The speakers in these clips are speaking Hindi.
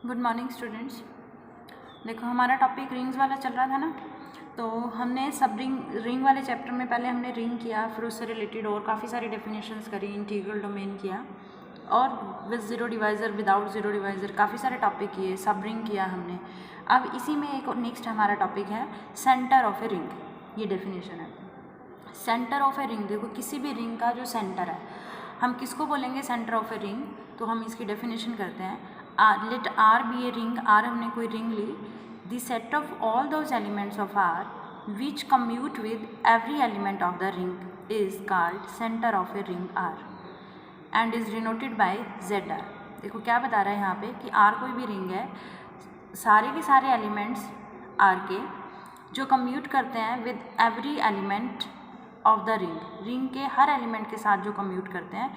Good morning students. देखो हमारा टॉपिक रिंग्स वाला चल रहा था ना, तो हमने सब रिंग वाले चैप्टर में पहले हमने रिंग किया, फिर उससे रिलेटेड और काफ़ी सारी डेफिनेशंस करी, इंटीग्रल डोमेन किया और with zero divisor, without zero divisor, काफ़ी सारे टॉपिक किए, सब रिंग किया हमने। अब इसी में एक नेक्स्ट हमारा टॉपिक है सेंटर ऑफ ए रिंग। ये डेफिनेशन है सेंटर ऑफ ए रिंग। देखो किसी भी रिंग का जो सेंटर है, हम किसको बोलेंगे सेंटर ऑफ ए रिंग, तो हम इसकी डेफिनेशन करते हैं let R be a ring. R हमने कोई रिंग ली, the set of all those elements of R which commute with every element of the ring is called centre of a ring R and is denoted by Z R. देखो क्या बता रहा है यहाँ पे कि आर कोई भी रिंग है, सारे के सारे एलिमेंट्स आर के जो कम्यूट करते हैं with every element of the ring, ring के हर एलिमेंट के साथ जो कम्यूट करते हैं,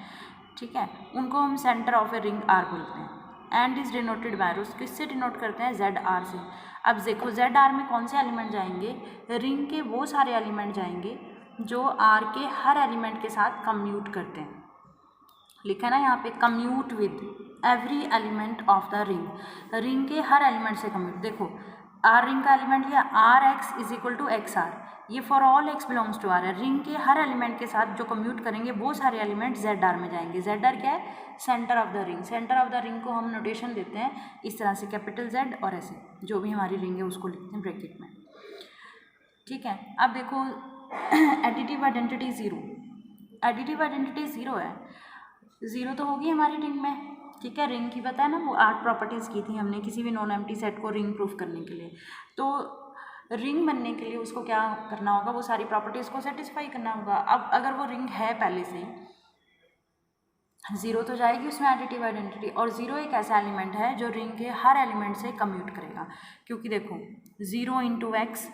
ठीक है, उनको हम centre of a ring R बोलते हैं। एंड इज डिनोटेड बाय, किससे डिनोट करते हैं, जेड आर से। अब देखो जेड आर में कौन से एलिमेंट जाएंगे, रिंग के वो सारे एलिमेंट जाएंगे जो आर के हर एलिमेंट के साथ कम्यूट करते हैं। लिखा ना यहाँ पे commute with every element of the ring, ring के हर एलिमेंट से कम्यूट। देखो आर रिंग का एलिमेंट लिया, r x is equal to x r, ये for all x belongs to r है। रिंग के हर एलिमेंट के साथ जो कम्यूट करेंगे वो सारे एलिमेंट जेड आर में जाएंगे। जेड आर क्या है, centre of the ring. Centre of the ring को हम नोटेशन देते हैं इस तरह से, कैपिटल जेड और ऐसे जो भी हमारी रिंग है उसको लिखते हैं ब्रैकेट में, ठीक है। अब देखो additive identity zero, additive identity zero है, ज़ीरो तो होगी हमारी रिंग में, ठीक है। रिंग की पता है ना, वो 8 प्रॉपर्टीज़ की थी हमने किसी भी नॉन एम्प्टी सेट को रिंग प्रूफ करने के लिए। तो रिंग बनने के लिए उसको क्या करना होगा, वो सारी प्रॉपर्टीज़ को सेटिस्फाई करना होगा। अब अगर वो रिंग है पहले से, ज़ीरो तो जाएगी उसमें एडिटिव आइडेंटिटी, और ज़ीरो एक ऐसा एलिमेंट है जो रिंग के हर एलिमेंट से कम्यूट करेगा। क्योंकि देखो zero into x,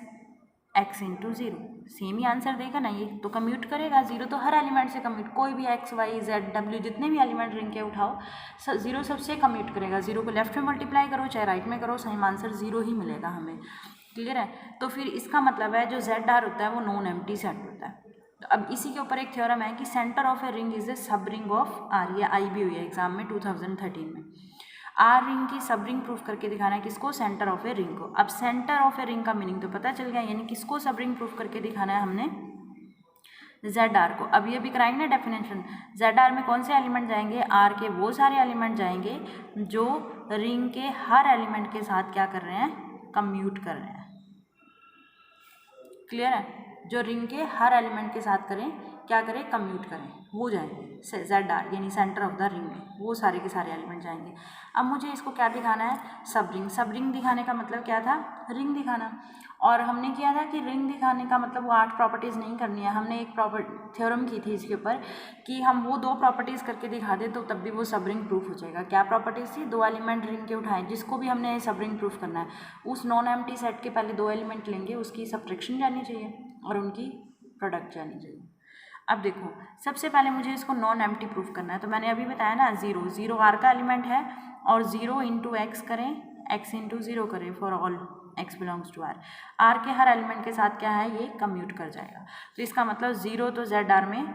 x into zero, same ही आंसर देगा ना, ये तो कम्यूट करेगा। ज़ीरो तो हर एलिमेंट से कम्यूट, कोई भी एक्स वाई जेड डब्ल्यू जितने भी एलिमेंट रिंग के उठाओ, ज़ीरो सबसे कम्यूट करेगा। ज़ीरो को लेफ्ट में मल्टीप्लाई करो चाहे राइट में करो, सेम आंसर ज़ीरो ही मिलेगा हमें, क्लियर है। तो फिर इसका मतलब है जो जेड आर होता है वो नॉन एम्प्टी सेट होता है। तो अब इसी के ऊपर एक थ्योरम है कि centre of a ring is a सब रिंग ऑफ आर, ये आई भी हुई है एग्जाम में 2013 में। आर रिंग की सब रिंग प्रूफ करके दिखाना है किसको, सेंटर ऑफ ए रिंग को। अब सेंटर ऑफ ए रिंग का मीनिंग तो पता चल गया, यानी किसको सब रिंग प्रूफ करके दिखाना है हमने, जेड आर को। अब ये भी कराएंगे डेफिनेशन, जेड आर में कौन से एलिमेंट जाएंगे, आर के वो सारे एलिमेंट जाएंगे जो रिंग के हर एलिमेंट के साथ क्या कर रहे हैं, कम्यूट कर रहे हैं, क्लियर है। जो रिंग के हर एलिमेंट के साथ करें, क्या करें, कम्यूट करें, वो जाएंगे जेड आर, यानी सेंटर ऑफ द रिंग में वो सारे के सारे एलिमेंट जाएंगे। अब मुझे इसको क्या दिखाना है, सब रिंग। सब रिंग दिखाने का मतलब क्या था, रिंग दिखाना। और हमने किया था कि रिंग दिखाने का मतलब वो 8 प्रॉपर्टीज़ नहीं करनी है। हमने एक थ्योरम की थी इसके ऊपर कि हम वो 2 प्रॉपर्टीज़ करके दिखा दें तो तब भी वो सब रिंग प्रूफ हो जाएगा। क्या प्रॉपर्टीज़ थी, 2 एलिमेंट रिंग के उठाएं, जिसको भी हमने सब रिंग प्रूफ करना है उस नॉन एम्प्टी सेट के पहले 2 एलिमेंट लेंगे, उसकी सब्ट्रैक्शन जानी चाहिए और उनकी प्रोडक्ट जानी चाहिए। अब देखो सबसे पहले मुझे इसको नॉन एम्प्टी प्रूफ करना है, तो मैंने अभी बताया ना, ज़ीरो, ज़ीरो आर का एलिमेंट है और ज़ीरो इंटू एक्स करें, एक्स इंटू ज़ीरो करें for all x belongs to R, R के हर एलिमेंट के साथ क्या है, ये कम्यूट कर जाएगा। तो इसका मतलब ज़ीरो तो जेड आर में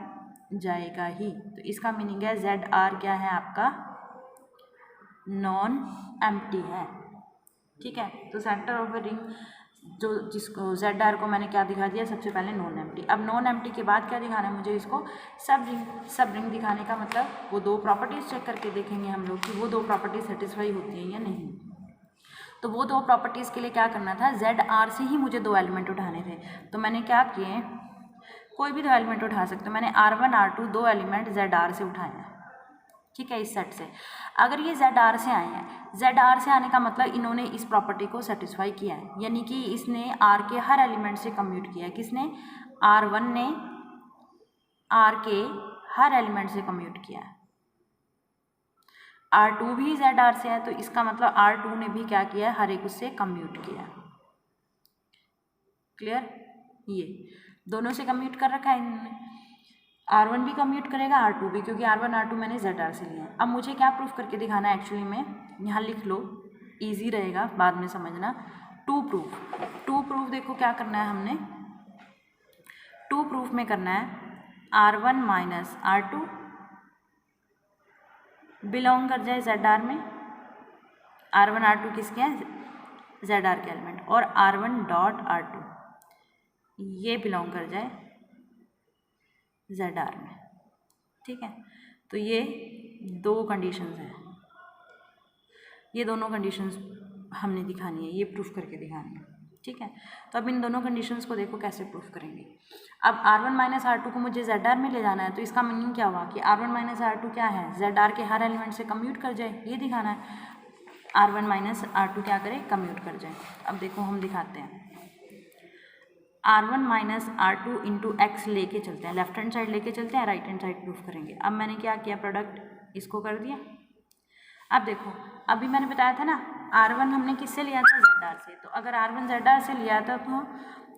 जाएगा ही, तो इसका मीनिंग है जेड आर क्या है आपका, नॉन एम्प्टी है, ठीक है। तो सेंटर ऑफ ए रिंग जो जिसको जेड आर को मैंने क्या दिखा दिया, सबसे पहले नॉन एम्प्टी। अब नॉन एम्प्टी के बाद क्या दिखाना है मुझे, इसको सब रिंग। सब रिंग दिखाने का मतलब वो 2 प्रॉपर्टीज़ चेक करके देखेंगे हम लोग कि वो 2 प्रॉपर्टीज सेटिस्फाई होती हैं या नहीं। तो वो 2 प्रॉपर्टीज़ के लिए क्या करना था, जेड आर से ही मुझे 2 एलिमेंट उठाने थे। तो मैंने क्या किए, कोई भी 2 एलिमेंट उठा सकते हो, मैंने R1 R2 2 element Z are से उठाए हैं, ठीक है, इस सेट से। अगर ये जेड आर से आए हैं, जेड आर से आने का मतलब इन्होंने इस प्रॉपर्टी को सेटिस्फाई किया है, यानी कि इसने आर के हर एलिमेंट से कम्यूट किया है। किसने, R1 ने आर के हर एलिमेंट से कम्यूट किया है। R2 भी जेड आर से है, तो इसका मतलब R2 ने भी क्या किया है, हर एक उससे कम्यूट किया है, क्लियर। ये दोनों से कम्यूट कर रखा है इन्होंने, R1 भी कम्यूट करेगा, R2 भी, क्योंकि R1 R2 मैंने ZR से लिया है। अब मुझे क्या प्रूफ करके दिखाना है, एक्चुअली में यहाँ लिख लो, इजी रहेगा बाद में समझना। टू प्रूफ देखो क्या करना है हमने, टू प्रूफ में करना है R1 माइनस R2 बिलोंग कर जाए ZR में, R1 R2 किसके हैं, ZR के एलिमेंट, और R1.R2 ये बिलोंग कर जाए ZR में। ठीक है, तो ये दो कंडीशंस हैं, ये दोनों कंडीशंस हमने दिखानी है, ये प्रूफ करके दिखानी है। ठीक है, तो अब इन दोनों कंडीशंस को देखो कैसे प्रूफ करेंगे। अब R1 R2 को मुझे ZR में ले जाना है, तो इसका मीनिंग क्या हुआ कि R1 R2 क्या है, ZR के हर एलिमेंट से कम्यूट कर जाए, ये दिखाना है। R1 R2 क्या करे, कम्यूट कर जाए। अब देखो हम दिखाते हैं, R1 R2 इंटू एक्स लेके चलते हैं, लेफ्ट हैंड साइड लेके चलते हैं, राइट हैंड साइड प्रूफ करेंगे। अब मैंने क्या किया, प्रोडक्ट इसको कर दिया। अब देखो, अभी मैंने बताया था ना R1 हमने किससे लिया था, ZR से, तो अगर R1 ZR से लिया था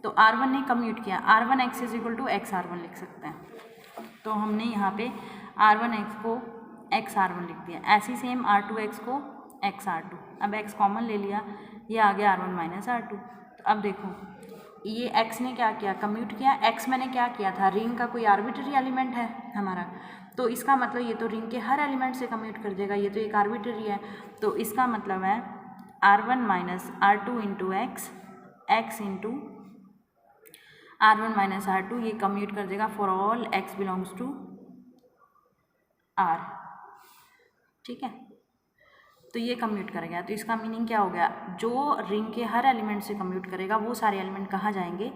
तो R1 ने कम्यूट किया, R1x is equal to x R1 लिख सकते हैं। तो हमने यहाँ पे R1x को एक्स R1 लिख दिया, ऐसी सेम R2x को एक्स R2। अब x कॉमन ले लिया, ये आ गया R1 R2। तो अब देखो ये x ने क्या किया, कम्यूट किया। x मैंने क्या किया था, रिंग का कोई आर्बिट्ररी एलिमेंट है हमारा, तो इसका मतलब ये तो रिंग के हर एलिमेंट से कम्यूट कर देगा, ये तो एक आर्बिट्ररी है। तो इसका मतलब है R1 R2 into x into R1 R2 ये कम्यूट कर देगा for all x belongs to R। ठीक है, तो ये कम्यूट करेगा, तो इसका मीनिंग क्या हो गया, जो रिंग के हर एलिमेंट से कम्यूट करेगा वो सारे एलिमेंट कहाँ जाएंगे,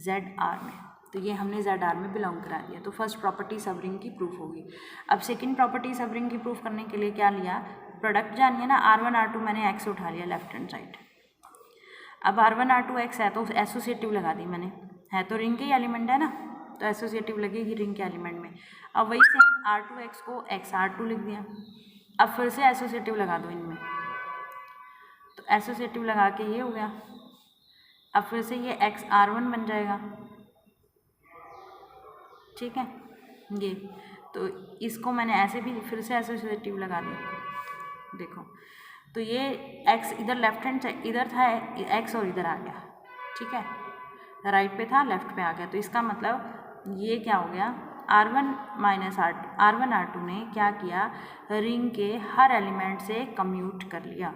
ZR में। तो ये हमने ZR में बिलोंग करा दिया। तो फर्स्ट प्रॉपर्टी सब रिंग की प्रूफ होगी। अब सेकंड प्रॉपर्टी सब रिंग की प्रूफ करने के लिए क्या लिया, प्रोडक्ट जानिए ना, R1 R2 मैंने x उठा लिया लेफ्ट हैंड साइड। अब R1 R2 x है तो एसोसिएटिव लगा दी मैंने, है तो रिंग के ही एलिमेंट है ना, तो एसोसिएटिव लगेगी रिंग के एलिमेंट में। अब वही सेम R2x को x R2 लिख दिया। अब फिर से एसोसिएटिव लगा दो इनमें, तो एसोसिएटिव लगा के ये हो गया। अब फिर से ये x R1 बन जाएगा। ठीक है, ये तो इसको मैंने ऐसे भी फिर से एसोसिएटिव लगा दिया। देखो तो ये x इधर लेफ्ट हैंड साइड इधर था x और इधर आ गया। ठीक है, राइट पे था लेफ्ट पे आ गया। तो इसका मतलब ये क्या हो गया, R1 R2 ने क्या किया, रिंग के हर एलिमेंट से कम्यूट कर लिया।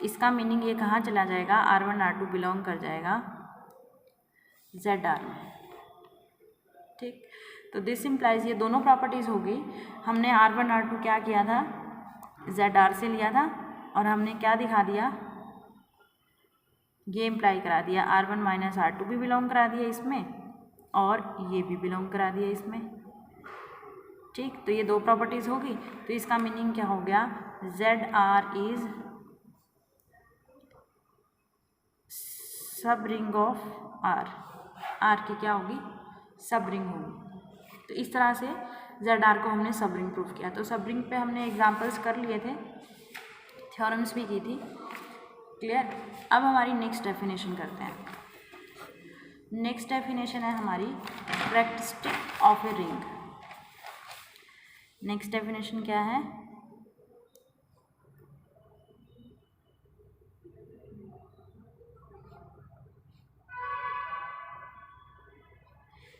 इसका मीनिंग ये कहाँ चला जाएगा, R1 R2 बिलोंग कर जाएगा ZR में। ठीक, तो दिस इम्प्लाइज ये दोनों प्रॉपर्टीज़ होगी। हमने R1 R2 क्या किया था, ZR से लिया था, और हमने क्या दिखा दिया, ये इम्प्लाई करा दिया R1 R2 भी बिलोंग करा दिया इसमें, और ये भी बिलोंग करा दिया इसमें। ठीक, तो ये दो प्रॉपर्टीज़ होगी। तो इसका मीनिंग क्या हो गया, ZR इज सब रिंग ऑफ R की क्या होगी, सब रिंग होगी। तो इस तरह से ZR को हमने सब रिंग प्रूफ किया। तो सब रिंग पे हमने एग्जांपल्स कर लिए थे, थ्योरम्स भी की थी। क्लियर। अब हमारी नेक्स्ट डेफिनेशन करते हैं। नेक्स्ट डेफिनेशन है हमारी characteristic of a ring. Next definition क्या है,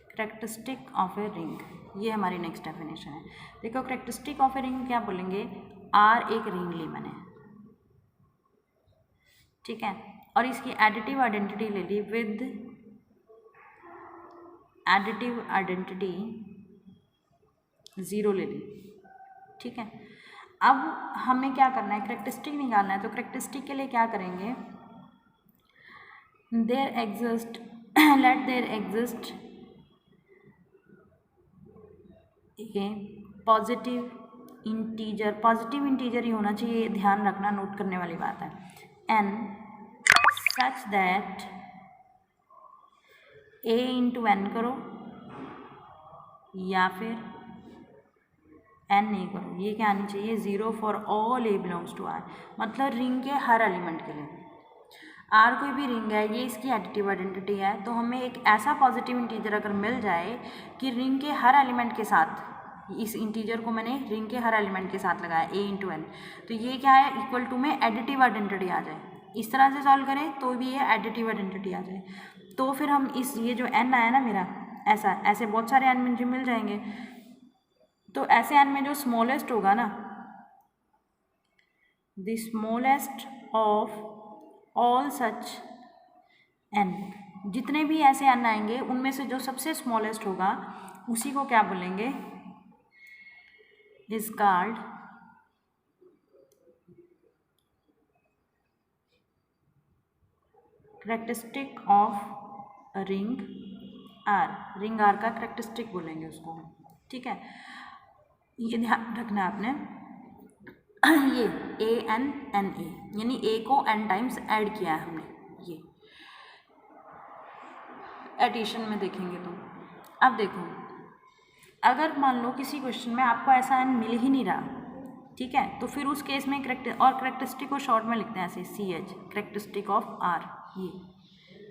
कैरेक्टरिस्टिक ऑफ ए रिंग, ये हमारी नेक्स्ट डेफिनेशन है। देखो कैरेक्टरिस्टिक ऑफ ए रिंग क्या बोलेंगे, R एक रिंग ली मैंने, ठीक है, और इसकी एडिटिव आइडेंटिटी ले ली विद एडिटिव आइडेंटिटी 0 ले ली। ठीक है, अब हमें क्या करना है, कैरेक्टरिस्टिक निकालना है। तो कैरेक्टरिस्टिक के लिए क्या करेंगे, there exist let there exist ये पॉजिटिव इंटीजर ही होना चाहिए, ये ध्यान रखना, नोट करने वाली बात है। n such that a into n करो या फिर n नहीं करो, ये क्या आनी चाहिए, 0 for all a belongs to R। मतलब रिंग के हर एलिमेंट के लिए, R कोई भी रिंग है, ये इसकी एडिटिव आइडेंटिटी है। तो हमें एक ऐसा पॉजिटिव इंटीजर अगर मिल जाए कि रिंग के हर एलिमेंट के साथ, इस इंटीजर को मैंने रिंग के हर एलिमेंट के साथ लगाया a इंटू n, तो ये क्या है, इक्वल टू में एडिटिव आइडेंटिटी आ जाए। इस तरह से सॉल्व करें तो भी ये एडिटिव आइडेंटिटी आ जाए। तो फिर हम इस ये जो n आया ना मेरा, ऐसे बहुत सारे n मुझे मिल जाएंगे। तो ऐसे n में जो स्मॉलेस्ट होगा ना, the smallest of all such n, जितने भी ऐसे n आएंगे उनमें से जो सबसे स्मॉलेस्ट होगा उसी को क्या बोलेंगे, is called characteristic of ring R. Ring R का करेक्टरिस्टिक बोलेंगे उसको, ठीक है। ये ध्यान रखना है आपने, ये ANNA यानी ए को n टाइम्स ऐड किया है हमने, ये एडिशन में देखेंगे तो। अब देखो, अगर मान लो किसी क्वेश्चन में आपको ऐसा n मिल ही नहीं रहा, ठीक है, तो फिर उस केस में करेक्टरिस्टिक को शॉर्ट में लिखते हैं ऐसे CH, करेक्टरिस्टिक ऑफ R, ये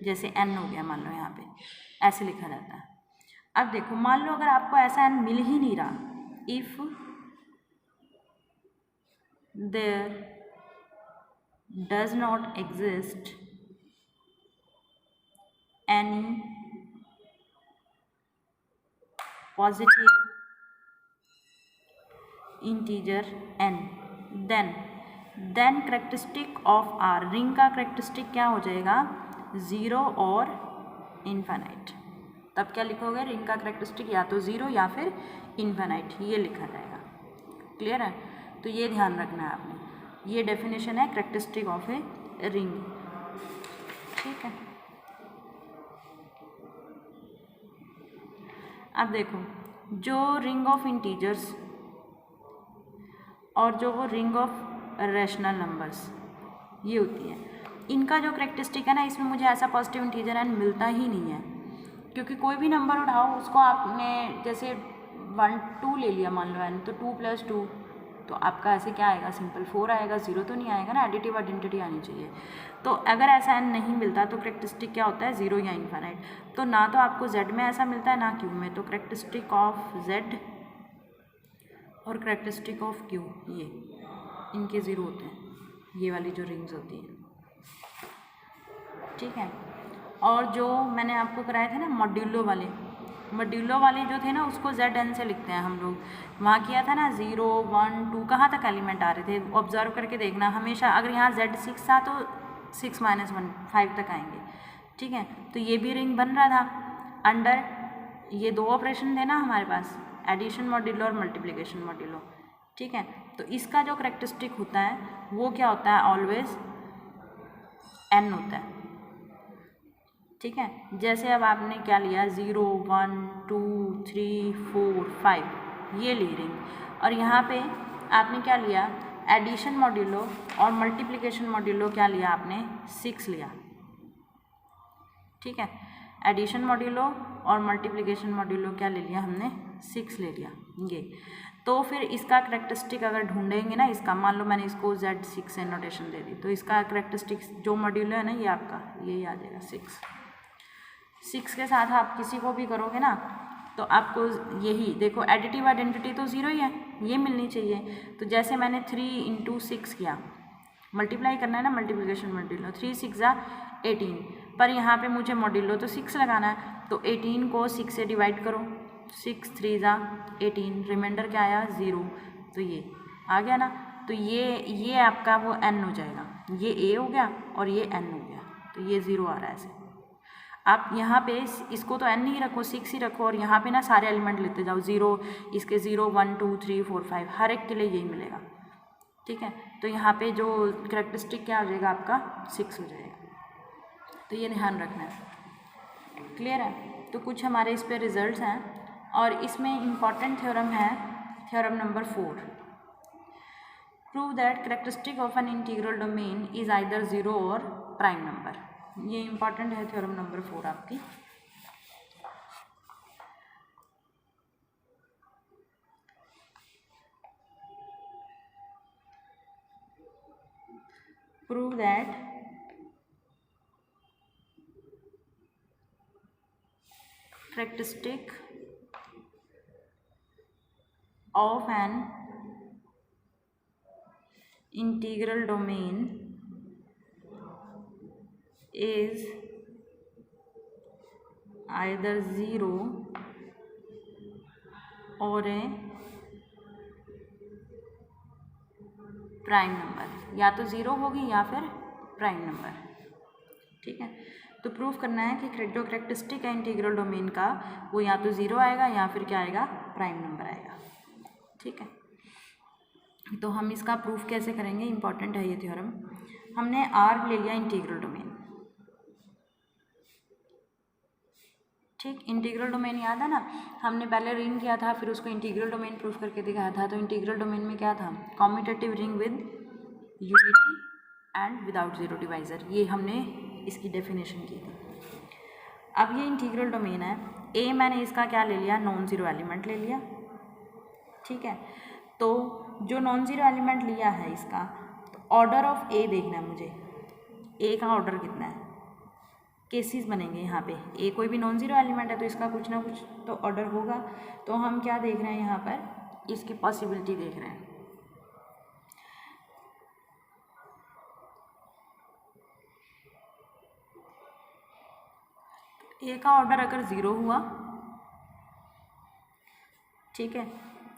जैसे n हो गया मान लो, यहाँ पे ऐसे लिखा जाता है। अब देखो, मान लो अगर आपको ऐसा n मिल ही नहीं रहा, if there does not exist any positive integer n, then characteristic of R, ring का करेक्टरिस्टिक क्या हो जाएगा, 0 और इन्फिनाइट। तब क्या लिखोगे, रिंग का करेक्टरिस्टिक या तो 0 या फिर इन्फिनाइट, ये लिखा जाएगा। क्लियर है? तो ये ध्यान रखना है आपने, ये डेफिनेशन है करेक्टरिस्टिक ऑफ ए रिंग, ठीक है। अब देखो, जो रिंग ऑफ इंटीजर्स और जो वो रिंग ऑफ रैशनल नंबर्स ये होती है, इनका जो करेक्टरिस्टिक है ना, इसमें मुझे ऐसा पॉजिटिव इंटीजर n मिलता ही नहीं है, क्योंकि कोई भी नंबर उठाओ उसको आपने जैसे 1 2 ले लिया मान लो n, तो 2 + 2 तो आपका ऐसे क्या आएगा, सिंपल 4 आएगा, 0 तो नहीं आएगा ना, एडिटिव आइडेंटिटी आनी चाहिए। तो अगर ऐसा n नहीं मिलता तो करेक्टरिस्टिक क्या होता है, 0 या इन्फिनाइट। तो ना तो आपको z में ऐसा मिलता है ना q में, तो करेक्टरिस्टिक ऑफ z और करेक्टरिस्टिक ऑफ q, ये इनके 0 होते हैं, ये वाली जो रिंग्स होती हैं, ठीक है। और जो मैंने आपको कराए थे ना मॉड्यूलो वाले जो थे ना, उसको ZN से लिखते हैं हम लोग। वहाँ किया था ना 0 1 2 कहाँ तक एलिमेंट आ रहे थे, ऑब्जर्व करके देखना हमेशा। अगर यहाँ Z6 था तो 6 - 1 5 तक आएंगे, ठीक है। तो ये भी रिंग बन रहा था अंडर, ये 2 ऑपरेशन थे ना हमारे पास, एडिशन मॉड्यूलो और मल्टीप्लिकेशन मॉड्यूलो, ठीक है। तो इसका जो करेक्टरिस्टिक होता है वो क्या होता है, ऑलवेज n होता है, ठीक है। जैसे अब आपने क्या लिया, 0 1 2 3 4 5 ये ली रिंग, और यहाँ पे आपने क्या लिया, एडिशन मॉड्यूलो और मल्टीप्लिकेशन मॉड्यूलो क्या लिया आपने, 6 लिया, ठीक है। एडिशन मॉड्यूलो और मल्टीप्लिकेशन मॉड्यूलो क्या ले लिया हमने, 6 ले लिया ये। तो फिर इसका करेक्टरिस्टिक अगर ढूंढेंगे ना, इसका मान लो मैंने इसको Z6 से नोटेशन दे दी, तो इसका करेक्टरिस्टिक जो मॉड्यूलो है ना, ये आपका यही आ जाएगा 6 के साथ आप किसी को भी करोगे ना तो आपको यही देखो, एडिटिव आइडेंटिटी तो 0 ही है, ये मिलनी चाहिए। तो जैसे मैंने 3 × 6 किया, मल्टीप्लाई करना है ना, मल्टीप्लिकेशन मॉड्यूलो, 3 6 = 18, पर यहाँ पे मुझे मॉड्यूलो तो 6 लगाना है, तो 18 को 6 से डिवाइड करो, 6 3 = 18, रिमाइंडर क्या आया, 0, तो ये आ गया ना। तो ये आपका वो n हो जाएगा, ये a हो गया और ये n हो गया, तो ये 0 आ रहा है ऐसे। आप यहाँ पे इसको तो n ही रखो, 6 ही रखो, और यहाँ पे ना सारे एलिमेंट लेते जाओ, 0 इसके 0 1 2 3 4 5 हर एक के लिए यही मिलेगा, ठीक है। तो यहाँ पे जो करेक्टरिस्टिक क्या हो जाएगा आपका, 6 हो जाएगा। तो ये ध्यान रखना है, क्लियर है। तो कुछ हमारे इस पे रिजल्ट्स हैं, और इसमें इम्पॉर्टेंट थ्योरम है, theorem number 4, prove that characteristic of an integral domain is either 0 और प्राइम नंबर। ये इम्पॉर्टेंट है थ्योरम नंबर 4 आपकी। Prove that characteristic of an integral domain is either 0 or a prime number, या तो ज़ीरो होगी या फिर प्राइम नंबर। ठीक है, तो प्रूफ करना है कि जो करेक्टरिस्टिक है इंटीग्रल डोमेन का वो या तो ज़ीरो आएगा या फिर क्या आएगा, प्राइम नंबर आएगा। ठीक है, तो हम इसका प्रूफ कैसे करेंगे, इंपॉर्टेंट है ये थ्योरम। हमने आर ले लिया इंटीग्रल डोमेन। ठीक, इंटीग्रल डोमेन याद है ना, हमने पहले रिंग किया था फिर उसको इंटीग्रल डोमेन प्रूफ करके दिखाया था। तो इंटीग्रल डोमेन में क्या था, commutative ring with unity and without zero divisor, ये हमने इसकी डेफिनेशन की थी। अब ये इंटीग्रल डोमेन है, ए मैंने इसका क्या ले लिया, नॉन ज़ीरो एलिमेंट ले लिया। ठीक है, तो जो नॉन ज़ीरो एलिमेंट लिया है इसका, तो ऑर्डर ऑफ ए देखना है मुझे, ए का ऑर्डर कितना है। केसेस बनेंगे यहाँ पे, ए कोई भी नॉन ज़ीरो एलिमेंट है तो इसका कुछ ना कुछ तो ऑर्डर होगा। तो हम क्या देख रहे हैं यहाँ पर, इसकी पॉसिबिलिटी देख रहे हैं। ए का ऑर्डर अगर ज़ीरो हुआ, ठीक है,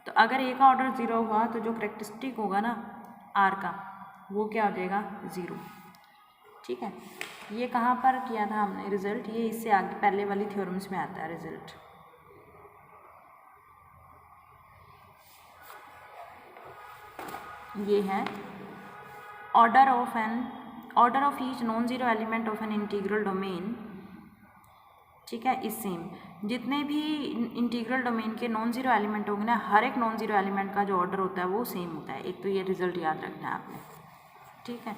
तो अगर ए का ऑर्डर ज़ीरो हुआ तो जो करेक्टरिस्टिक होगा ना आर का, वो क्या हो जाएगा, ज़ीरो। ठीक है, ये कहाँ पर किया था हमने रिजल्ट, ये इससे आगे पहले वाली थ्योरम्स में आता है रिजल्ट। ये है order of each non zero element of an integral domain. ठीक है, इस सेम जितने भी इंटीग्रल डोमेन के नॉन ज़ीरो एलिमेंट होंगे ना, हर एक नॉन ज़ीरो एलिमेंट का जो ऑर्डर होता है वो सेम होता है। एक तो ये रिजल्ट याद रखना है आपने। ठीक है,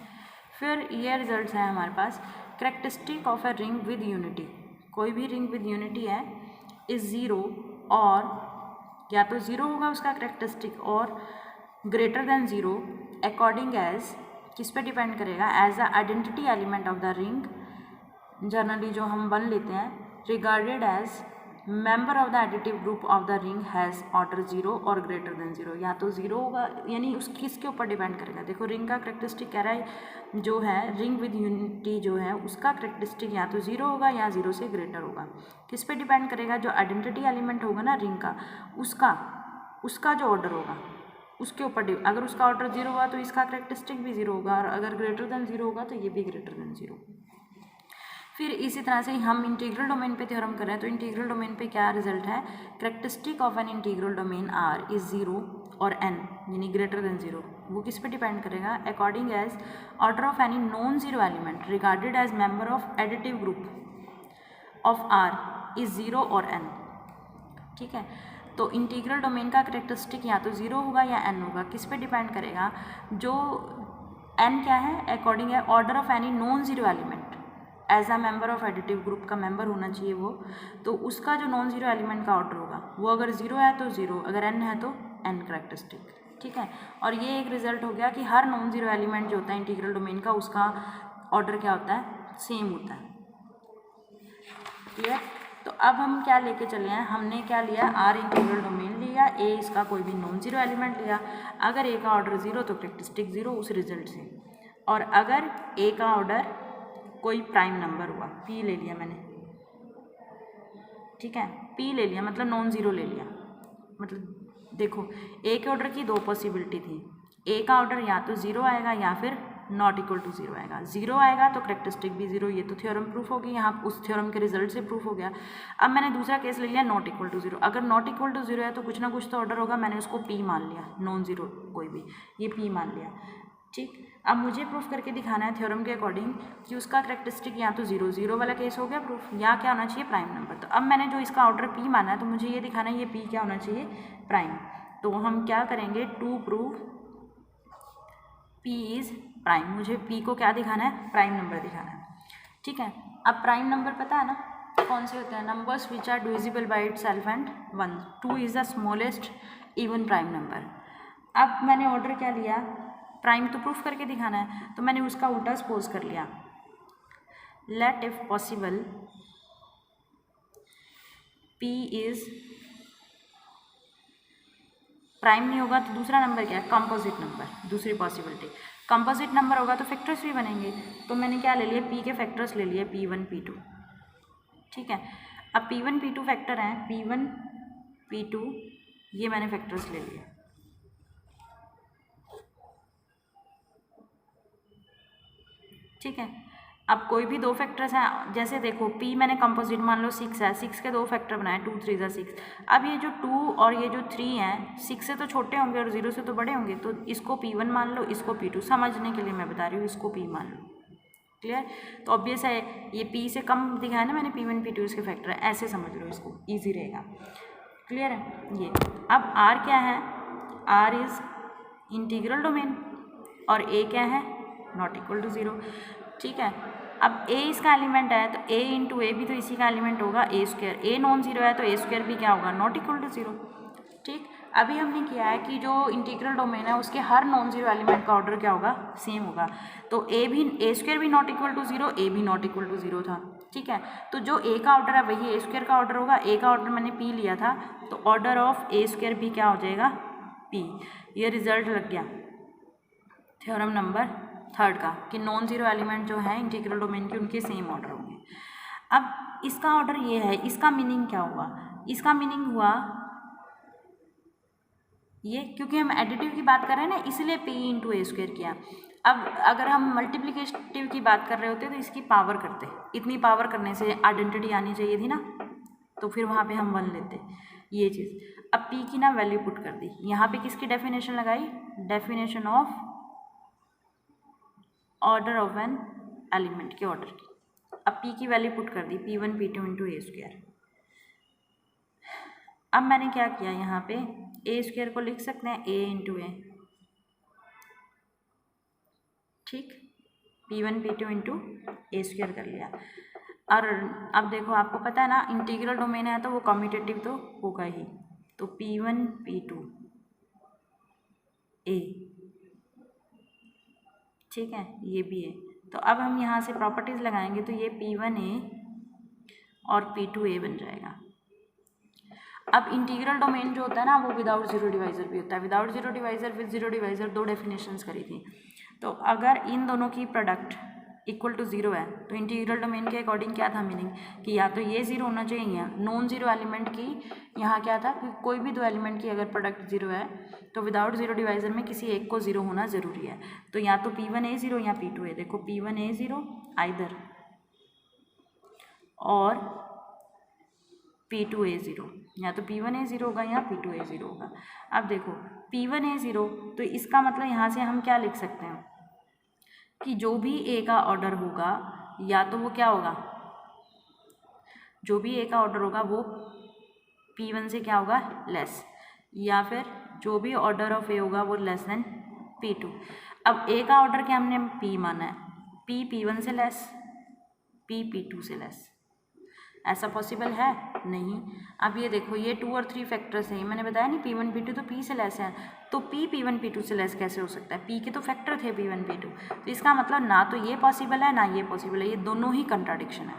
फिर ये रिजल्ट्स है हमारे पास, characteristic of a ring with unity, कोई भी रिंग विद यूनिटी है इज़ ज़ीरो, और या तो ज़ीरो होगा उसका करेक्टरिस्टिक और greater than zero according as, किस पे डिपेंड करेगा, as the identity element of the ring, generally जो हम वन लेते हैं, regarded as member of the additive group of the ring has order zero और ग्रेटर देन ज़ीरो। या तो ज़ीरो होगा, यानी उस किसके ऊपर डिपेंड करेगा, देखो रिंग का करेक्टरिस्टिक कह रहा है जो है रिंग विद यूनिटी जो है उसका करेक्टरिस्टिक या तो ज़ीरो होगा या ज़ीरो से ग्रेटर होगा। किस पे डिपेंड करेगा, जो आइडेंटिटी एलिमेंट होगा ना रिंग का, उसका जो ऑर्डर होगा उसके ऊपर। अगर उसका ऑर्डर ज़ीरो हुआ तो इसका करेक्टरिस्टिक भी ज़ीरो होगा, और अगर ग्रेटर देन ज़ीरो होगा तो ये भी ग्रेटर देन ज़ीरो। फिर इसी तरह से हम इंटीग्रल डोमेन पे थ्योरम कर रहे हैं, तो इंटीग्रल डोमेन पे क्या रिजल्ट है, characteristic of an integral domain R is zero और एन यानी ग्रेटर देन ज़ीरो, वो किस पे डिपेंड करेगा, according as order of any non zero element regarded as member of additive group of R is zero और एन। ठीक है, तो इंटीग्रल डोमेन का करेक्टरिस्टिक या तो ज़ीरो होगा या एन होगा, किस पे डिपेंड करेगा, जो एन क्या है, अकॉर्डिंग है order of any non zero element as a member of additive group का मेंबर होना चाहिए वो, तो उसका जो नॉन ज़ीरो एलिमेंट का ऑर्डर होगा वो अगर ज़ीरो है तो ज़ीरो, अगर एन है तो एन करेक्टरिस्टिक। ठीक है, और ये एक रिजल्ट हो गया कि हर नॉन ज़ीरो एलिमेंट जो होता है इंटीग्रल डोमेन का उसका ऑर्डर क्या होता है, सेम होता है। क्लियर, तो अब हम क्या लेके चले हैं, हमने क्या लिया, आर इंटीग्रल डोमेन लिया, ए इसका कोई भी नॉन ज़ीरो एलिमेंट लिया, अगर ए का ऑर्डर ज़ीरो तो करेक्टरिस्टिक ज़ीरो उस रिजल्ट से, और अगर ए का ऑर्डर कोई प्राइम नंबर हुआ, पी ले लिया मैंने, ठीक है, पी ले लिया मतलब नॉन ज़ीरो ले लिया, मतलब देखो ए के ऑर्डर की दो पॉसिबिलिटी थी, ए का ऑर्डर या तो ज़ीरो आएगा या फिर नॉट इक्वल टू ज़ीरो आएगा। ज़ीरो आएगा तो करेक्टरिस्टिक भी ज़ीरो, ये तो थ्योरम प्रूफ होगी, यहाँ उस थ्योरम के रिजल्ट से प्रूफ हो गया। अब मैंने दूसरा केस ले लिया नॉट इक्वल टू ज़ीरो, अगर नॉट इक्वल टू ज़ीरो है तो कुछ ना कुछ तो ऑर्डर होगा, मैंने उसको पी मान लिया, नॉन ज़ीरो कोई भी, ये पी मान लिया। ठीक, अब मुझे प्रूफ करके दिखाना है थ्योरम के अकॉर्डिंग कि उसका करेक्टरिस्टिक या तो ज़ीरो वाला केस हो गया प्रूफ, या क्या होना चाहिए, प्राइम नंबर। तो अब मैंने जो इसका ऑर्डर पी माना है तो मुझे ये दिखाना है ये पी क्या होना चाहिए, प्राइम। तो हम क्या करेंगे, to prove P is prime, मुझे पी को क्या दिखाना है, प्राइम नंबर दिखाना है। ठीक है, अब प्राइम नंबर पता है ना कौन से होते हैं, numbers which are divisible by itself and one, two is the smallest even prime number. अब मैंने ऑर्डर क्या लिया, प्राइम तो प्रूफ करके दिखाना है, तो मैंने उसका उल्टा सपोज कर लिया, let if possible P is prime नहीं होगा तो दूसरा नंबर क्या है, कंपोजिट नंबर, दूसरी पॉसिबिलिटी कंपोजिट नंबर होगा तो फैक्टर्स भी बनेंगे। तो मैंने क्या ले लिया, पी के फैक्टर्स ले लिए, P1 P2। ठीक है, अब P1 P2 फैक्टर हैं, P1 P2 ये मैंने फैक्टर्स ले लिए। ठीक है। अब कोई भी दो फैक्टर्स हैं, जैसे देखो p मैंने कंपोजिट मान लो 6 है, 6 के दो फैक्टर बनाए, 2 3 = 6। अब ये जो 2 और ये जो 3 हैं 6 से तो छोटे होंगे और 0 से तो बड़े होंगे, तो इसको p1 मान लो, इसको p2, समझने के लिए मैं बता रही हूँ, इसको p मान लो। क्लियर? तो ऑब्वियस है ये p से कम दिखाया ना मैंने, p1 p2 इसके फैक्टर है, ऐसे समझ लो, इसको ईजी रहेगा। क्लियर है ये? अब r क्या है? r इज़ इंटीग्रल डोमेन और a क्या है? Not equal to 0। ठीक है। अब a इसका एलिमेंट है तो a इंटू ए भी तो इसी का एलिमेंट होगा, a²। a नॉन जीरो है तो a² भी क्या होगा? Not equal to 0। ठीक। अभी हमने किया है कि जो इंटीग्रल डोमेन है उसके हर नॉन जीरो एलिमेंट का ऑर्डर क्या होगा? सेम होगा। तो a² भी नॉट इक्वल टू 0, a भी नॉट इक्वल टू 0 था। ठीक है। तो जो a का ऑर्डर है वही a² का ऑर्डर होगा। a का ऑर्डर मैंने p लिया था, तो ऑर्डर ऑफ a² भी क्या हो जाएगा? p। ये रिजल्ट लग गया थ्योरम नंबर 3 का कि नॉन जीरो एलिमेंट जो है इंटीग्रल डोमेन के उनके सेम ऑर्डर होंगे। अब इसका ऑर्डर ये है, इसका मीनिंग क्या हुआ? इसका मीनिंग हुआ ये, क्योंकि हम एडिटिव की बात कर रहे हैं ना, इसलिए p इंटू a² किया। अब अगर हम मल्टीप्लिकेटिव की बात कर रहे होते तो इसकी पावर करते, इतनी पावर करने से आइडेंटिटी आनी चाहिए थी ना, तो फिर वहाँ पे हम 1 लेते, ये चीज़। अब p की ना वैल्यू पुट कर दी, यहाँ पे किसकी डेफिनेशन लगाई? Definition of order of an element के ऑर्डर की। अब p की वैल्यू पुट कर दी, p1 p2 इंटू a²। अब मैंने क्या किया, यहाँ पे a² को लिख सकते हैं a इंटू ए। ठीक, p1 p2 इंटू a² कर लिया। और अब देखो, आपको पता है ना इंटीग्रल डोमेन है तो वो कम्यूटेटिव तो होगा ही, तो p1 p2 a। ठीक है, ये भी है। तो अब हम यहाँ से प्रॉपर्टीज़ लगाएंगे तो ये p1a और p2a बन जाएगा। अब इंटीग्रल डोमेन जो होता है ना वो विदाउट जीरो डिवाइज़र भी होता है। Without zero divisor, with zero divisor, दो डेफिनेशंस करी थी। तो अगर इन दोनों की प्रोडक्ट इक्वल टू 0 है तो इंटीग्रल डोमेन के अकॉर्डिंग क्या था मीनिंग, कि या तो ये 0 होना चाहिए या नॉन जीरो एलिमेंट की। यहाँ क्या था कि कोई भी दो एलिमेंट की अगर प्रोडक्ट 0 है तो विदाउट जीरो डिवाइज़र में किसी एक को 0 होना ज़रूरी है। तो या तो p1a 0 या p2a। देखो p1a 0 आइदर और p2a 0, या तो p1a 0 होगा या p2a 0 होगा। अब देखो p1a 0, तो इसका मतलब यहाँ से हम क्या लिख सकते हैं कि जो भी a का ऑर्डर होगा या तो वो क्या होगा, जो भी a का ऑर्डर होगा वो p1 से क्या होगा? लेस, या फिर जो भी ऑर्डर ऑफ a होगा वो लेस देन p2। अब a का ऑर्डर क्या हमने p माना है, p p1 से लेस, p p2 से लेस। ऐसा पॉसिबल है? नहीं। अब ये देखो, ये 2 और 3 फैक्टर्स हैं, मैंने बताया नहीं p1 p2 तो p से लेस है, तो p p1 p2 से लेस कैसे हो सकता है? p के तो फैक्टर थे p1 p2, तो इसका मतलब ना तो ये पॉसिबल है ना ये पॉसिबल है, ये दोनों ही कंट्राडिक्शन है,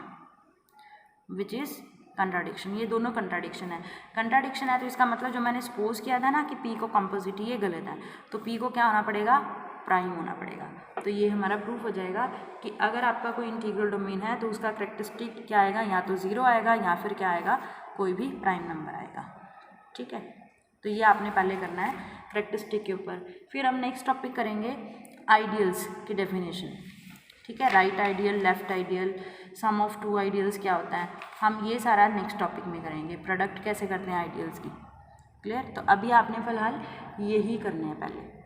विच इज़ कंट्राडिक्शन। ये दोनों कंट्राडिक्शन है। कंट्राडिक्शन है तो इसका मतलब जो मैंने सपोज किया था ना कि p को कंपोजिट, ये गलत है, तो p को क्या होना पड़ेगा? प्राइम होना पड़ेगा। तो ये हमारा प्रूफ हो जाएगा कि अगर आपका कोई इंटीग्रल डोमेन है तो उसका करेक्टरिस्टिक क्या आएगा? या तो 0 आएगा या फिर क्या आएगा? कोई भी प्राइम नंबर आएगा। ठीक है, तो ये आपने पहले करना है करेक्टरिस्टिक के ऊपर। फिर हम नेक्स्ट टॉपिक करेंगे आइडियल्स की डेफिनेशन। ठीक है, right ideal, left ideal, sum of two ideals क्या होता है, हम ये सारा नेक्स्ट टॉपिक में करेंगे। प्रोडक्ट कैसे करते हैं आइडियल्स की। क्लियर? तो अभी आपने फ़िलहाल यही करने हैं पहले।